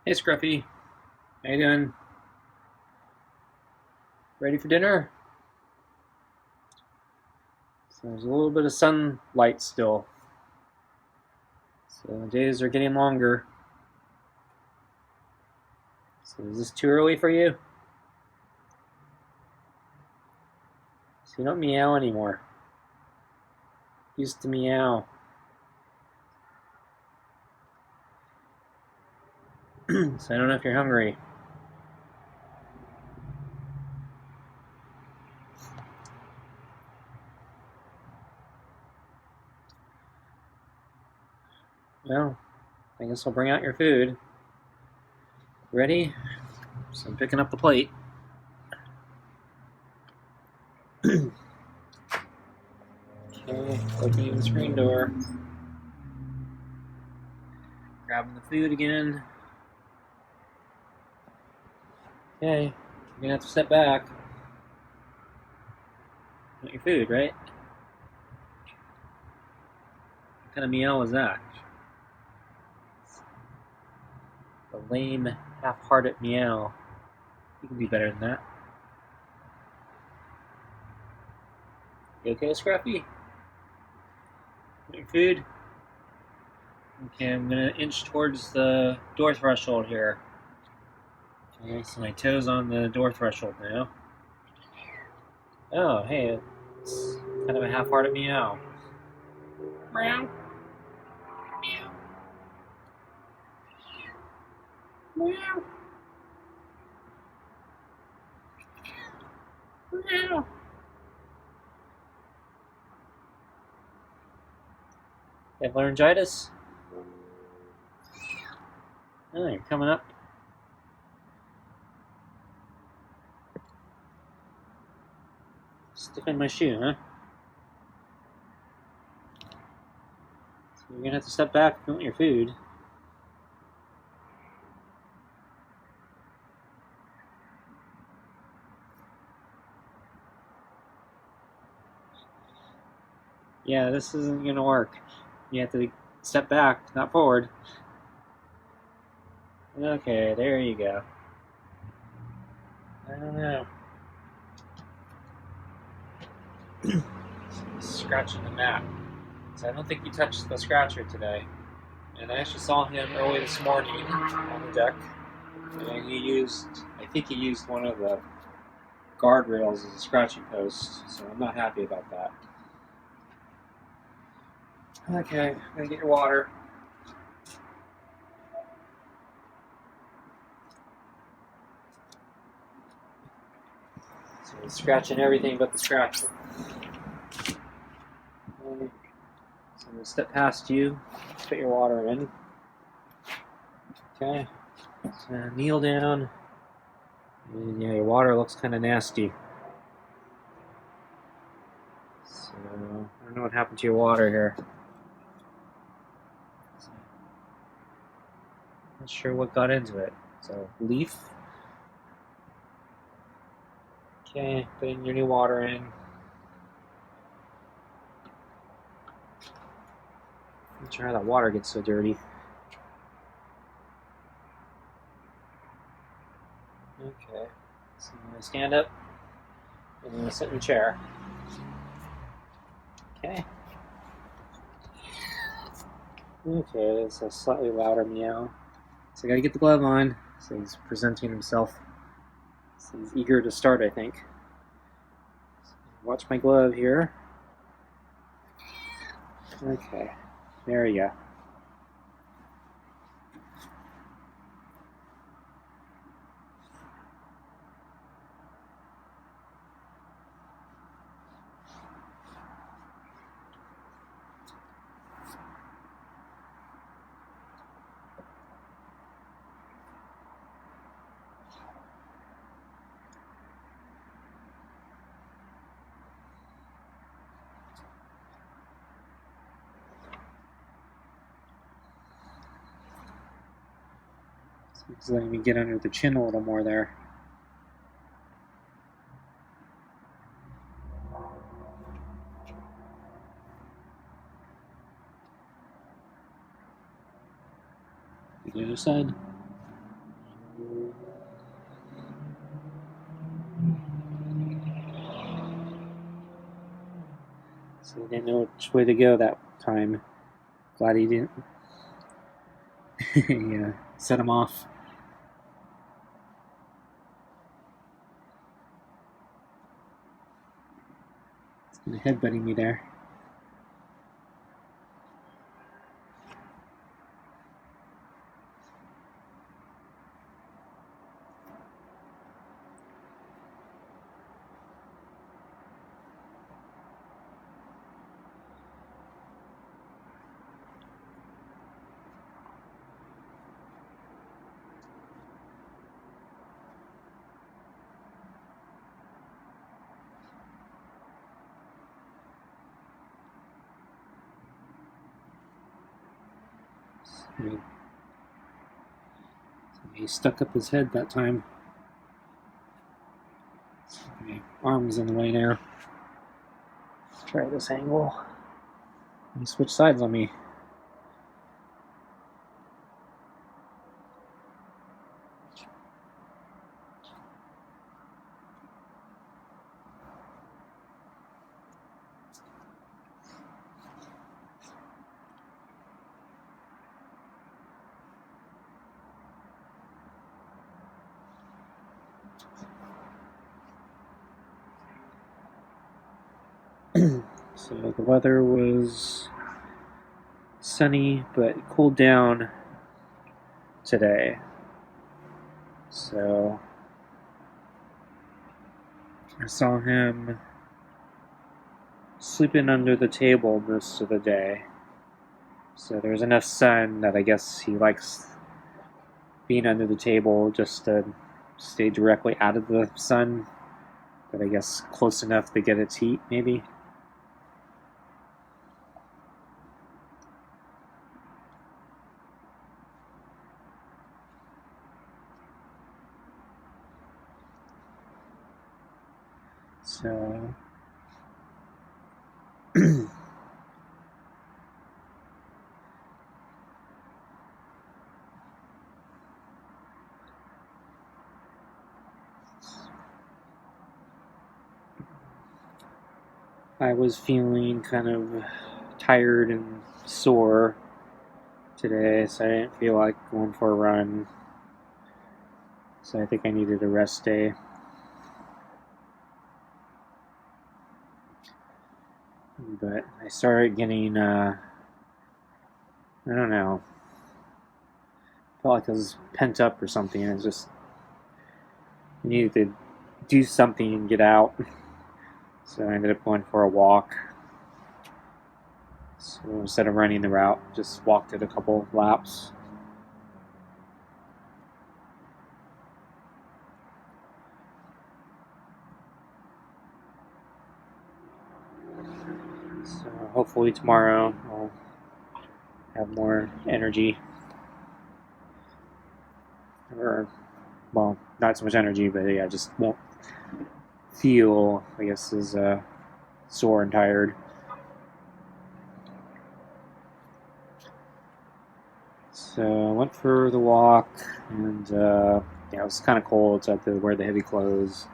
Hey Scruffy, how you doing? Ready for dinner? So there's a little bit of sunlight still. So the days are getting longer. So is this too early for you? So you don't meow anymore. Used to meow. So I don't know if you're hungry. Well, I guess I'll bring out your food. Ready? So I'm picking up the plate. Okay, opening the screen door. Grabbing the food again. Okay, you're gonna have to step back. Want your food, right? What kind of meow was that? A lame, half-hearted meow. You can do better than that. You okay, Scruffy? Want your food? Okay, I'm gonna inch towards the door threshold here. Okay, so my toes on the door threshold now. Oh, hey, it's kind of a half-hearted meow. Meow. Meow. Meow. Meow. You have laryngitis? Oh, you're coming up. Stick in my shoe, huh? So you're gonna have to step back if you want your food. Yeah, this isn't gonna work. You have to step back, not forward. Okay, there you go. I don't know. Scratching the mat. So I don't think he touched the scratcher today. And I actually saw him early this morning on the deck. And I think he used one of the guardrails as a scratching post. So I'm not happy about that. Okay, I'm gonna get your water. So he's scratching everything but the scratcher. Okay. So I'm gonna step past you, put your water in. Okay. So kneel down. And yeah, your water looks kind of nasty. So I don't know what happened to your water here. Not sure what got into it. So leaf. Okay, putting your new water in. Not sure how that water gets so dirty. Okay, so I'm gonna stand up and I'm gonna sit in the chair. Okay. Okay, it's a slightly louder meow. So I gotta get the glove on. So he's presenting himself. So he's eager to start, I think. So watch my glove here. Okay, there we go. He's letting me get under the chin a little more there. The other side. know which way to go that time. Glad he didn't yeah, set him off. It's kind of headbutting me there. He stuck up his head that time. My arm's in the way now. Let's try this angle. He switched sides on me. So the weather was sunny, but it cooled down today. So I saw him sleeping under the table most of the day. So there's enough sun that I guess he likes being under the table just to stay directly out of the sun, but I guess close enough to get its heat, maybe. So I was feeling kind of tired and sore today, so I didn't feel like going for a run. So I think I needed a rest day. But I started getting, I don't know, felt like I was pent up or something. I just needed to do something and get out. So I ended up going for a walk. So instead of running the route, just walked it a couple laps. So hopefully tomorrow I'll have more energy. Or, well, not so much energy, but yeah, just won't feel, I guess, as sore and tired. So I went for the walk, and yeah, it was kind of cold, so I had to wear the heavy clothes.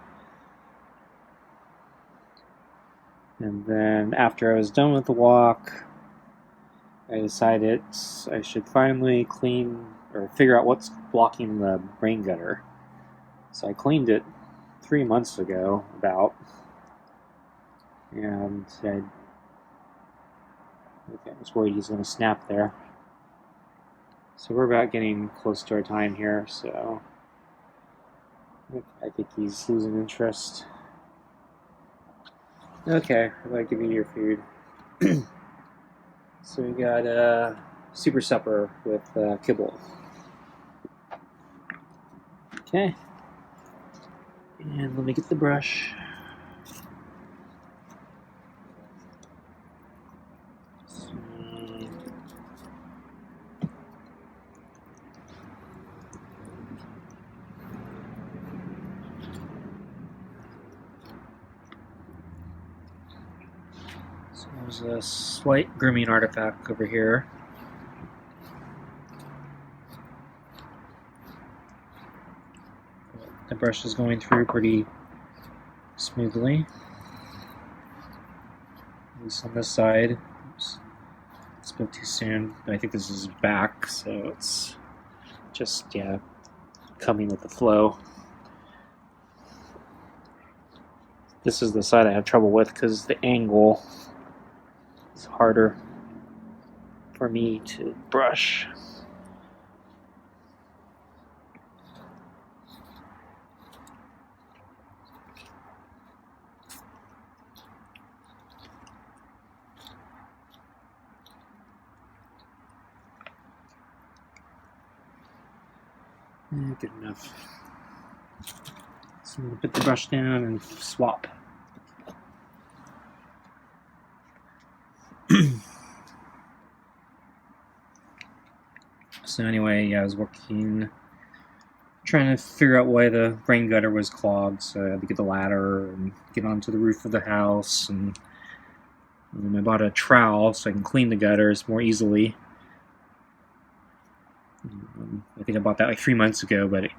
And then after I was done with the walk, I decided I should finally clean or figure out what's blocking the rain gutter. So I cleaned it 3 months ago, about, and I was worried he's going to snap there. So we're about getting close to our time here, so I think he's losing interest. Okay, I'd like to give you your food. So we got a super supper with kibble. Okay. And let me get the brush. So there's a slight grooming artifact over here. The brush is going through pretty smoothly. least on this side. Oops. Spoke too soon. I think this is back, so it's just, yeah, coming with the flow. This is the side I have trouble with because the angle is harder for me to brush. Good enough. So I'm going to put the brush down and swap. So anyway, yeah, I was trying to figure out why the rain gutter was clogged, so I had to get the ladder and get onto the roof of the house, and I bought a trowel so I can clean the gutters more easily. I think I bought that like 3 months ago, but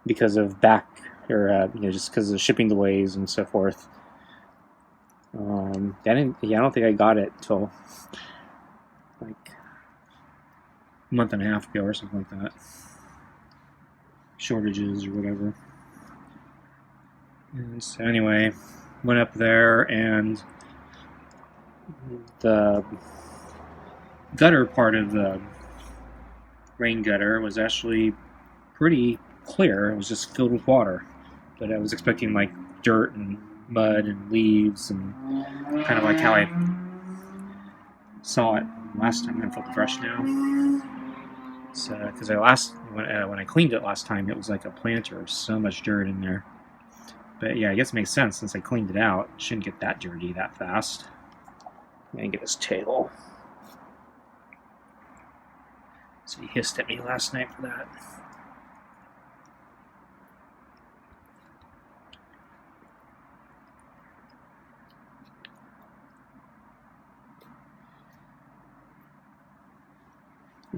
because of just because of shipping delays and so forth, I don't think I got it until like a month and a half ago or something like that. Shortages or whatever. And so anyway, went up there, and the gutter part of the rain gutter was actually pretty clear. It was just filled with water, but I was expecting like dirt and mud and leaves, and kind of like how I saw it last time. I'm gonna flip the brush now. So, because when I cleaned it last time, it was like a planter, so much dirt in there. But yeah, I guess it makes sense since I cleaned it out. It shouldn't get that dirty that fast. And get his tail. So he hissed at me last night for that.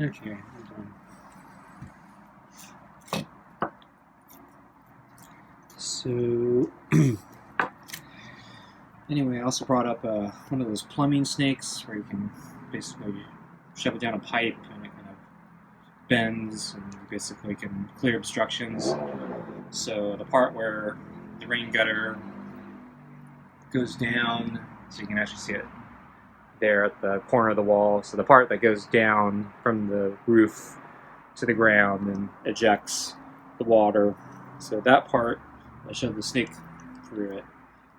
Okay, hold on. So, anyway, I also brought up one of those plumbing snakes where you can basically shove it down a pipe and it kind of bends and you basically can clear obstructions. So the part where the rain gutter goes down, so you can actually see it there at the corner of the wall. So the part that goes down from the roof to the ground and ejects the water. So that part, I shoved the snake through it.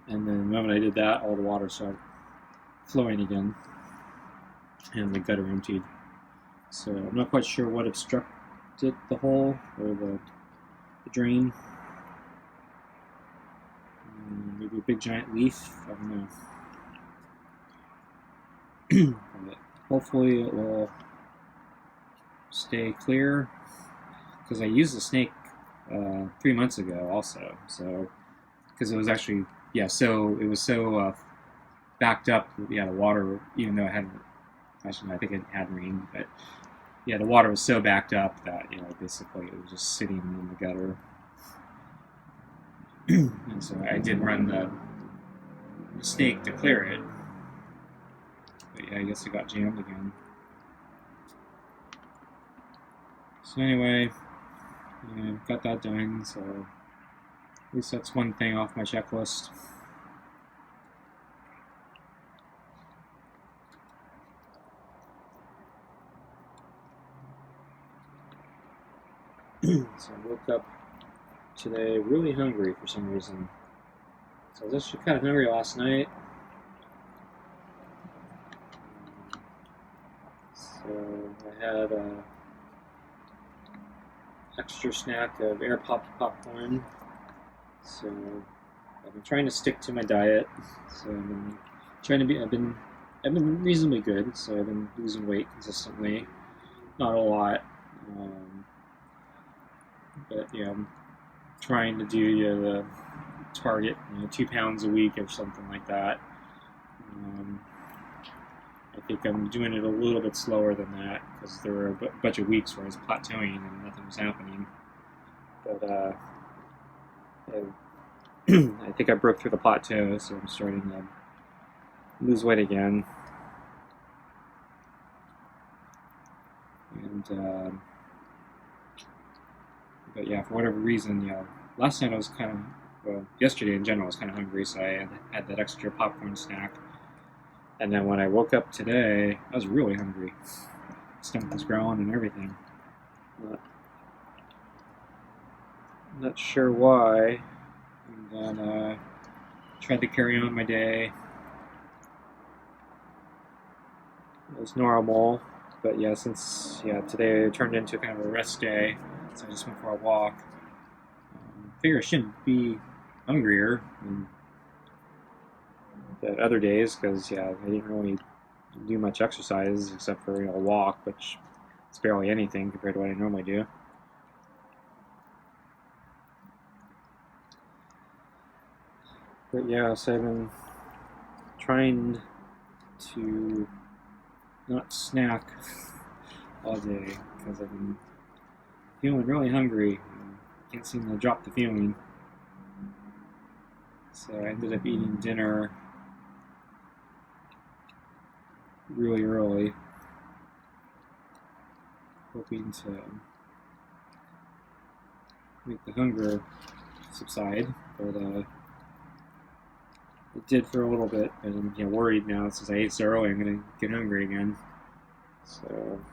And then the moment I did that, all the water started flowing again. And the gutter emptied. So I'm not quite sure what obstructed the hole or the drain. Maybe a big giant leaf, I don't know. But hopefully it will stay clear, because I used the snake 3 months ago also, so because it was actually so it was so backed up, the water, even though it hadn't, actually I think it had rained, but yeah, the water was so backed up that basically it was just sitting in the gutter. And so I did run the snake to clear it. But yeah, I guess it got jammed again. So anyway, got that done, so at least that's one thing off my checklist. So I woke up today really hungry for some reason. So I was actually kind of hungry last night. So I had a extra snack of air popped popcorn. So I've been trying to stick to my diet. So I've been reasonably good. So I've been losing weight consistently, not a lot. But I'm trying to do the target 2 pounds a week or something like that. I think I'm doing it a little bit slower than that because there were a bunch of weeks where I was plateauing and nothing was happening. But I think I broke through the plateau, so I'm starting to lose weight again. And but yeah, for whatever reason, last night I was kind of, well, yesterday in general I was kind of hungry, so I had that extra popcorn snack. And then when I woke up today, I was really hungry. Stomach was growling and everything. Not sure why. And then tried to carry on my day as normal. But yeah, since today turned into kind of a rest day, so I just went for a walk. Figure I shouldn't be hungrier than the other days because I didn't really do much exercise except for a walk, which is barely anything compared to what I normally do. But yeah, so I've been trying to not snack all day because I've been feeling really hungry and can't seem to drop the feeling. So I ended up eating dinner really early, hoping to make the hunger subside, but it did for a little bit, and I'm worried now since I ate so early I'm going to get hungry again. So I'm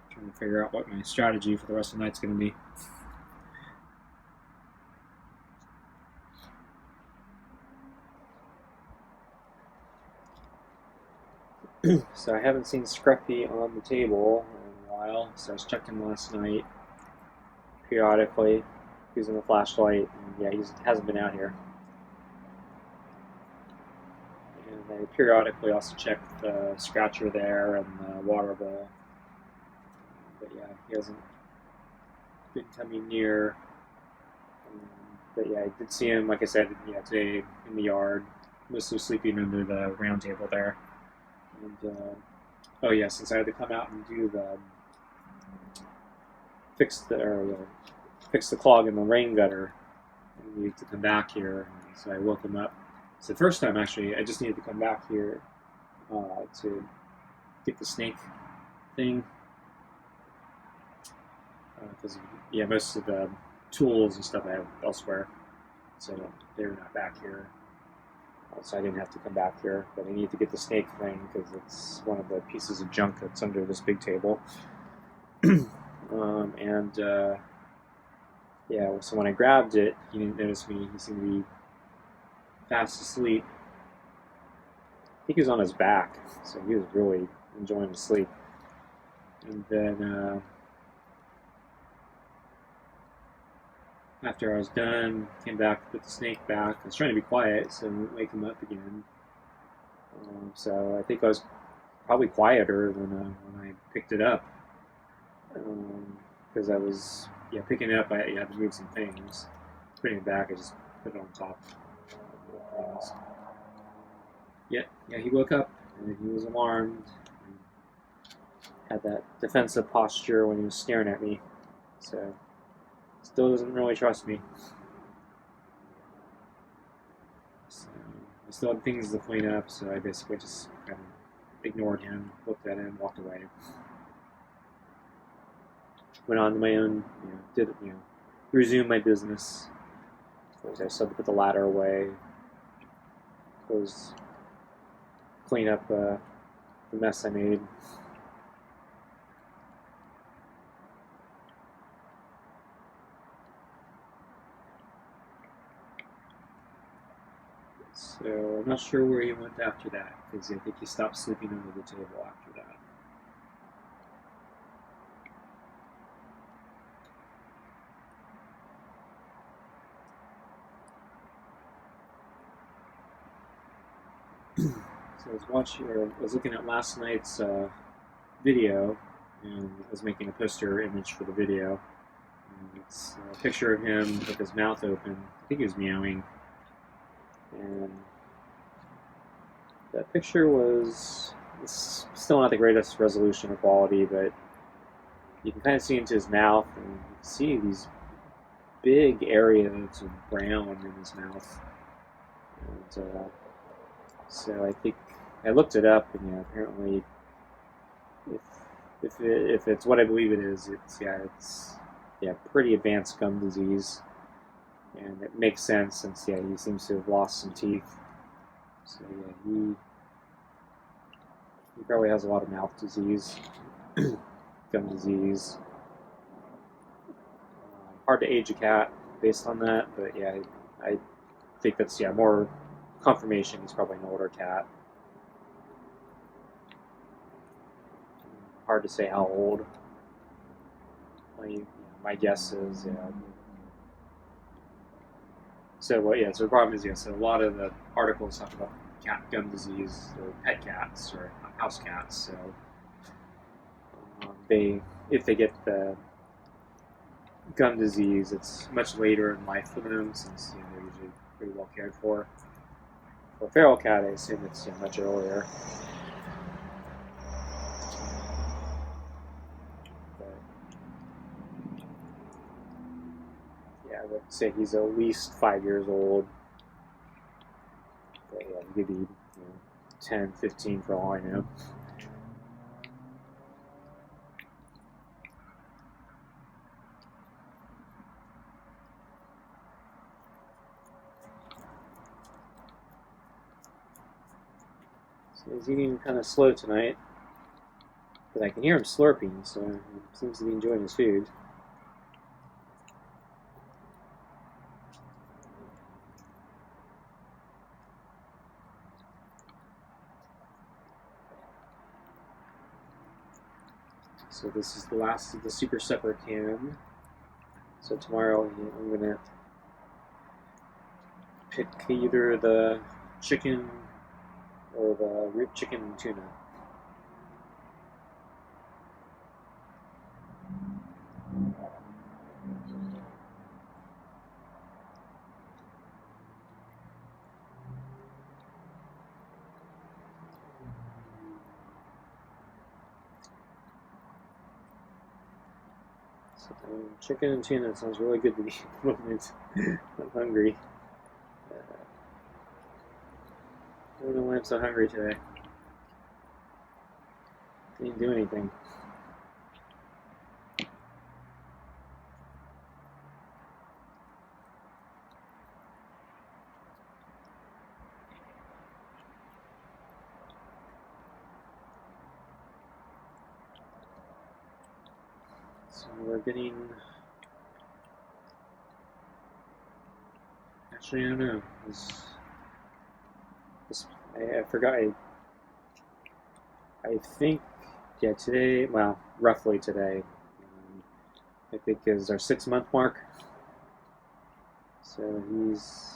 trying to figure out what my strategy for the rest of the night's going to be. So I haven't seen Scruffy on the table in a while, so I checked him last night periodically using the flashlight, and he hasn't been out here. And I periodically also check the scratcher there and the water bowl. But he hasn't been coming near. But I did see him, like I said, today in the yard, mostly sleeping under the round table there. And since I had to come out and do the fix the clog in the rain gutter, I needed to come back here, so I woke him up. So the first time, actually, I just needed to come back here to get the snake thing. Because, most of the tools and stuff I have elsewhere. So they were not back here. So I didn't have to come back here. But I need to get the snake thing because it's one of the pieces of junk that's under this big table. So when I grabbed it, he didn't notice me. He seemed to be fast asleep. I think he was on his back, so he was really enjoying his sleep. And then after I was done, came back, put the snake back. I was trying to be quiet so I wouldn't wake him up again. So I think I was probably quieter than when I picked it up. Because I was picking it up, I had to move some things. Putting it back, I just put it on top. He woke up and he was alarmed. And had that defensive posture when he was staring at me. So still doesn't really trust me. So I still had things to clean up, so I basically just kind of ignored him, looked at him, walked away. Went on to my own, resumed my business. I still had to put the ladder away, clean up the mess I made. So I'm not sure where he went after that, because I think he stopped sleeping under the table after that. So I was looking at last night's video, and I was making a poster image for the video. And it's a picture of him with his mouth open. I think he was meowing. And that picture it's still not the greatest resolution or quality, but you can kind of see into his mouth, and you can see these big areas of brown in his mouth. And so I think I looked it up, and yeah, apparently, if it's what I believe it is, it's pretty advanced gum disease, and it makes sense since he seems to have lost some teeth. So yeah, he probably has a lot of mouth disease, gum disease. Hard to age a cat based on that, but yeah, I think that's more confirmation he's probably an older cat. Hard to say how old. My guess is So so the problem is so a lot of the articles talk about cat gum disease or pet cats or house cats. So if they get the gum disease, it's much later in life for them since they're usually pretty well cared for. For a feral cat, I assume it's much earlier. But, I would say he's at least 5 years old. But he could be 10, 15 for all I know. So he's eating kind of slow tonight, but I can hear him slurping, so he seems to be enjoying his food. So this is the last of the super supper can. So tomorrow I'm gonna pick either the chicken or the rib chicken and tuna. So chicken and tuna sounds really good to me at the moment. I'm hungry. I don't know why I'm so hungry today. Didn't do anything. So we're getting... Actually, I don't know. I forgot. I think, today, well, roughly today, I think is our 6-month mark. So he's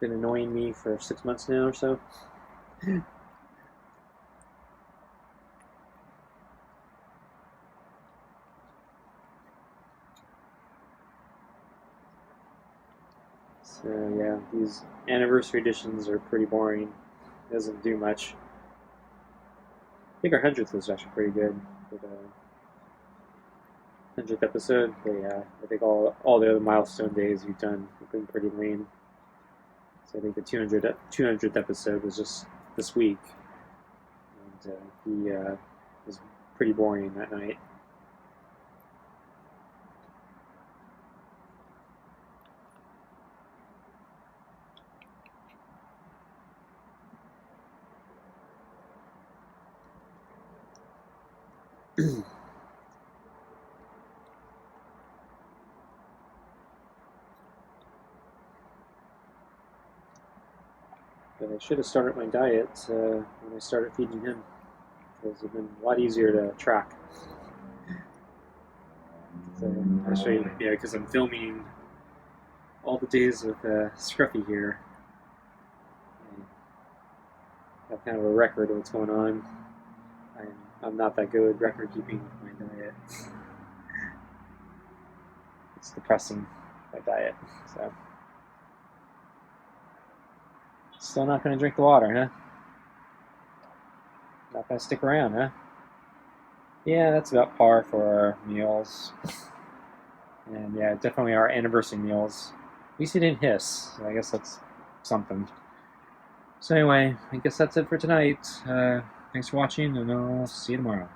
been annoying me for 6 months now or so. So these anniversary editions are pretty boring. It doesn't do much. I think our 100th was actually pretty good for the 100th episode. But I think all the other milestone days we've done have been pretty lame. So I think the 200th episode was just this week. And he was pretty boring that night. But I should have started my diet when I started feeding him, because it's been a lot easier to track. So actually, because I'm filming all the days with Scruffy here, I have kind of a record of what's going on. I'm not that good at record keeping with my diet. It's depressing, my diet. So still not going to drink the water, huh? Not going to stick around, huh? Yeah, that's about par for our meals. And definitely our anniversary meals. At least he didn't hiss. So I guess that's something. So anyway, I guess that's it for tonight. Thanks for watching, and I'll see you tomorrow.